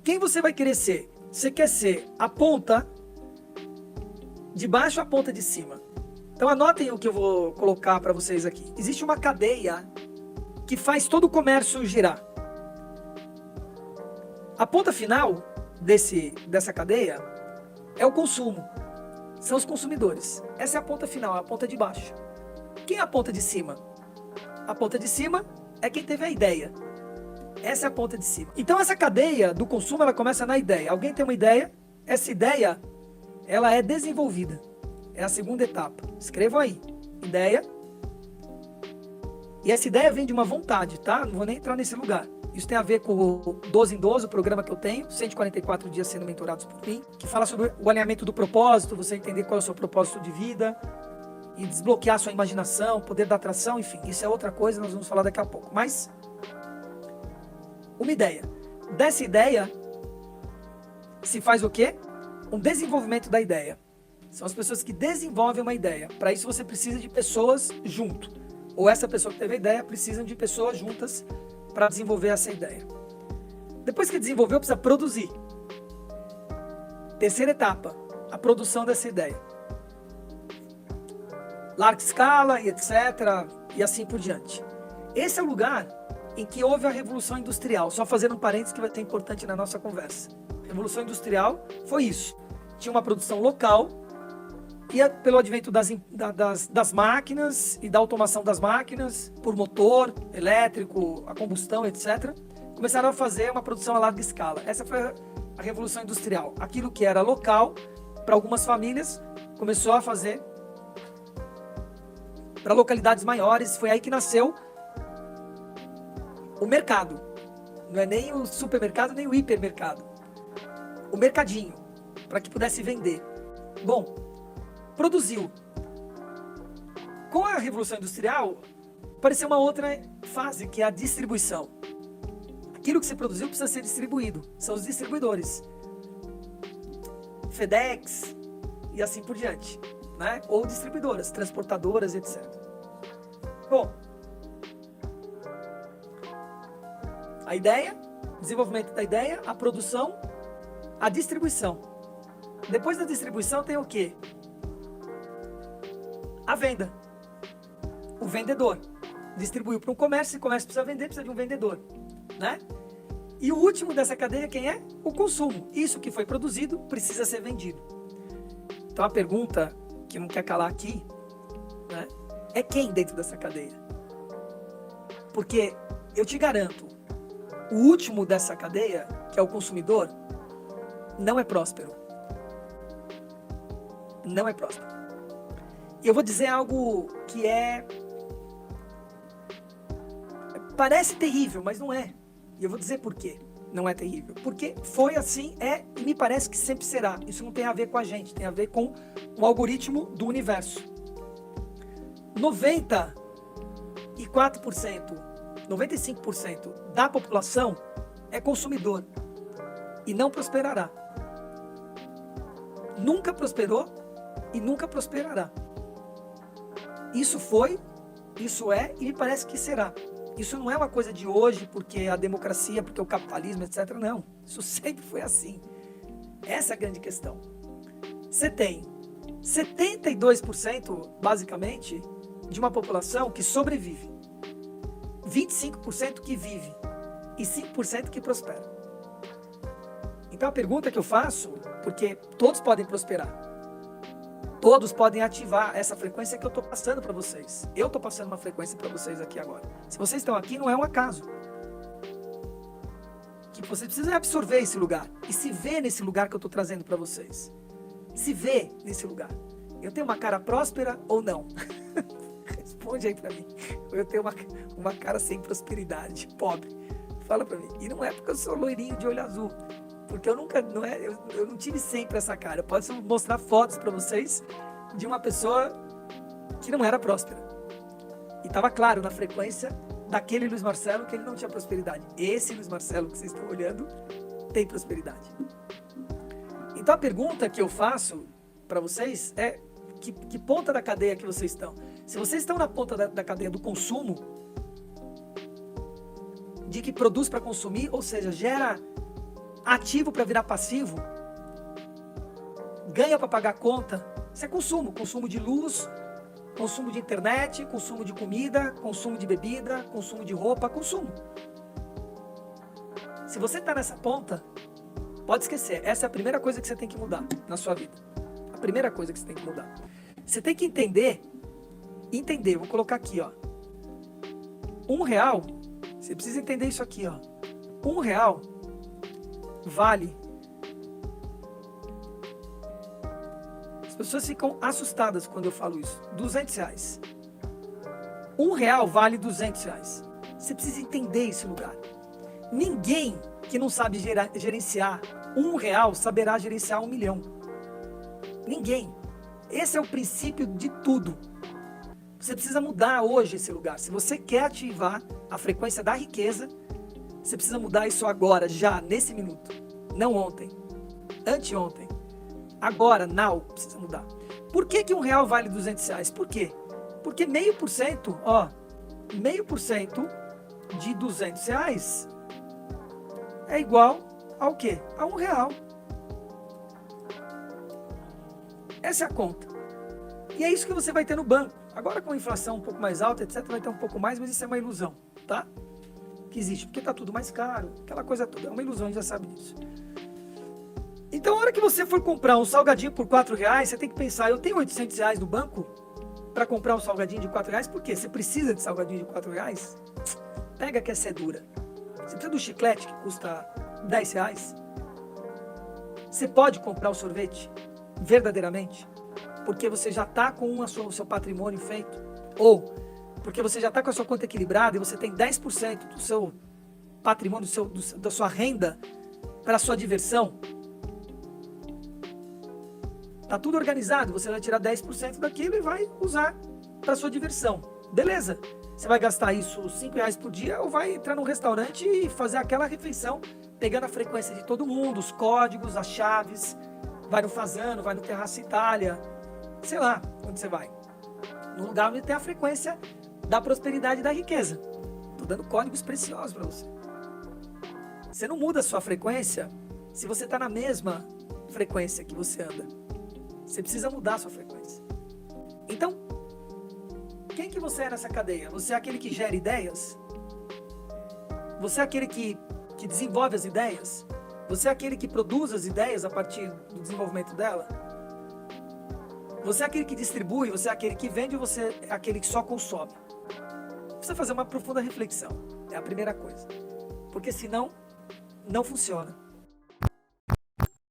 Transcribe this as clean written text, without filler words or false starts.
Quem você vai querer ser? Você quer ser a ponta de baixo ou a ponta de cima? Então anotem o que eu vou colocar para vocês aqui. Existe uma cadeia que faz todo o comércio girar. A ponta final dessa cadeia é o consumo. São os consumidores. Essa é a ponta final, a ponta de baixo. Quem é a ponta de cima? A ponta de cima é quem teve a ideia. Essa é a ponta de cima. Então essa cadeia do consumo, ela começa na ideia. Alguém tem uma ideia? Essa ideia, ela é desenvolvida. É a segunda etapa. Escrevam aí. Ideia. E essa ideia vem de uma vontade, tá? Não vou nem entrar nesse lugar. Isso tem a ver com o 12 em 12, o programa que eu tenho, 144 dias sendo mentorados por mim, que fala sobre o alinhamento do propósito, você entender qual é o seu propósito de vida e desbloquear a sua imaginação, poder da atração, enfim. Isso é outra coisa, nós vamos falar daqui a pouco. Mas, uma ideia. Dessa ideia, se faz o quê? Um desenvolvimento da ideia. São as pessoas que desenvolvem uma ideia. Para isso você precisa de pessoas junto. Ou essa pessoa que teve a ideia precisa de pessoas juntas para desenvolver essa ideia. Depois que desenvolveu, precisa produzir. Terceira etapa, a produção dessa ideia. Larga escala e etc. E assim por diante. Esse é o lugar em que houve a Revolução Industrial. Só fazendo um parênteses que vai ter importante na nossa conversa. A Revolução Industrial foi isso. Tinha uma produção local e pelo advento das máquinas e da automação das máquinas, por motor elétrico, a combustão, etc., começaram a fazer uma produção a larga escala. Essa foi a Revolução Industrial. Aquilo que era local, para algumas famílias, começou a fazer para localidades maiores. Foi aí que nasceu o mercado. Não é nem o supermercado, nem o hipermercado. O mercadinho, para que pudesse vender. Bom, produziu. Com a Revolução Industrial, apareceu uma outra fase, que é a distribuição. Aquilo que você produziu precisa ser distribuído. São os distribuidores. FedEx e assim por diante, né? Ou distribuidoras, transportadoras, etc. Bom, a ideia, desenvolvimento da ideia, a produção, a distribuição. Depois da distribuição tem o quê? A venda. O vendedor distribuiu para um comércio, e o comércio precisa vender, precisa de um vendedor, né? E o último dessa cadeia, quem é? O consumo. Isso que foi produzido precisa ser vendido. Então a pergunta que não quer calar aqui, né, é quem dentro dessa cadeia? Porque eu te garanto, o último dessa cadeia, que é o consumidor, não é próspero. Não é próspero. E eu vou dizer algo que parece terrível, mas não é. E eu vou dizer por quê não é terrível. Porque foi assim, e me parece que sempre será. Isso não tem a ver com a gente, tem a ver com o algoritmo do universo. 94%, 95% da população é consumidor e não prosperará. Nunca prosperou e nunca prosperará. Isso foi, isso é e me parece que será. Isso não é uma coisa de hoje, porque a democracia, porque o capitalismo, etc. Não, isso sempre foi assim. Essa é a grande questão. Você tem 72%, basicamente, de uma população que sobrevive, 25% que vive e 5% que prospera. Então a pergunta que eu faço, porque todos podem prosperar, todos podem ativar essa frequência que eu estou passando para vocês. Eu estou passando uma frequência para vocês aqui agora. Se vocês estão aqui, não é um acaso. Que vocês precisam absorver esse lugar e se ver nesse lugar que eu estou trazendo para vocês. Se ver nesse lugar. Eu tenho uma cara próspera ou não? Responde aí para mim. Eu tenho uma cara sem prosperidade, pobre. Fala para mim. E não é porque eu sou loirinho de olho azul. Porque eu nunca, eu não tive sempre essa cara. Eu posso mostrar fotos para vocês de uma pessoa que não era próspera. E estava claro na frequência daquele Luiz Marcelo que ele não tinha prosperidade. Esse Luiz Marcelo que vocês estão olhando tem prosperidade. Então a pergunta que eu faço para vocês é que ponta da cadeia que vocês estão? Se vocês estão na ponta da cadeia do consumo, de que produz para consumir, ou seja, gera ativo para virar passivo, ganha para pagar conta, isso é consumo. Consumo de luz, consumo de internet, consumo de comida, consumo de bebida, consumo de roupa, consumo. Se você está nessa ponta, pode esquecer. Essa é a primeira coisa que você tem que mudar na sua vida. A primeira coisa que você tem que mudar. Você tem que entender, vou colocar aqui, ó. R$1, você precisa entender isso aqui, ó. R$1 vale. As pessoas ficam assustadas quando eu falo isso. R$200. R$1 vale R$200. Você precisa entender esse lugar. Ninguém que não sabe gerenciar R$1 saberá gerenciar 1 milhão. Ninguém. Esse é o princípio de tudo. Você precisa mudar hoje esse lugar. Se você quer ativar a frequência da riqueza, você precisa mudar isso agora, já, nesse minuto. Não ontem. Anteontem. Agora, now, precisa mudar. Por que que R$1 vale R$200? Por quê? Porque 0,5%, ó, 0,5% de R$200 é igual ao quê? A R$1. Essa é a conta. E é isso que você vai ter no banco. Agora com a inflação um pouco mais alta, etc, vai ter um pouco mais, mas isso é uma ilusão, tá? Que existe, porque tá tudo mais caro, aquela coisa toda. É uma ilusão, a gente já sabe disso. Então, a hora que você for comprar um salgadinho por R$4, você tem que pensar, eu tenho R$800 no banco para comprar um salgadinho de R$4? Por quê? Você precisa de salgadinho de R$4? Pega que essa é dura. Você precisa do chiclete que custa R$10? Você pode comprar o sorvete verdadeiramente porque você já está com o seu patrimônio feito, ou porque você já está com a sua conta equilibrada e você tem 10% do seu patrimônio, da sua renda para a sua diversão. Está tudo organizado, você vai tirar 10% daquilo e vai usar para a sua diversão. Beleza, você vai gastar isso R$5 por dia ou vai entrar num restaurante e fazer aquela refeição, pegando a frequência de todo mundo, os códigos, as chaves, vai no Fasano, vai no Terraço Itália, sei lá onde você vai. No lugar onde tem a frequência da prosperidade e da riqueza. Estou dando códigos preciosos para você. Você não muda a sua frequência se você está na mesma frequência que você anda. Você precisa mudar a sua frequência. Então, quem que você é nessa cadeia? Você é aquele que gera ideias? Você é aquele que desenvolve as ideias? Você é aquele que produz as ideias a partir do desenvolvimento dela? Você é aquele que distribui? Você é aquele que vende? Ou você é aquele que só consome? Precisa fazer uma profunda reflexão. É a primeira coisa. Porque senão, não funciona.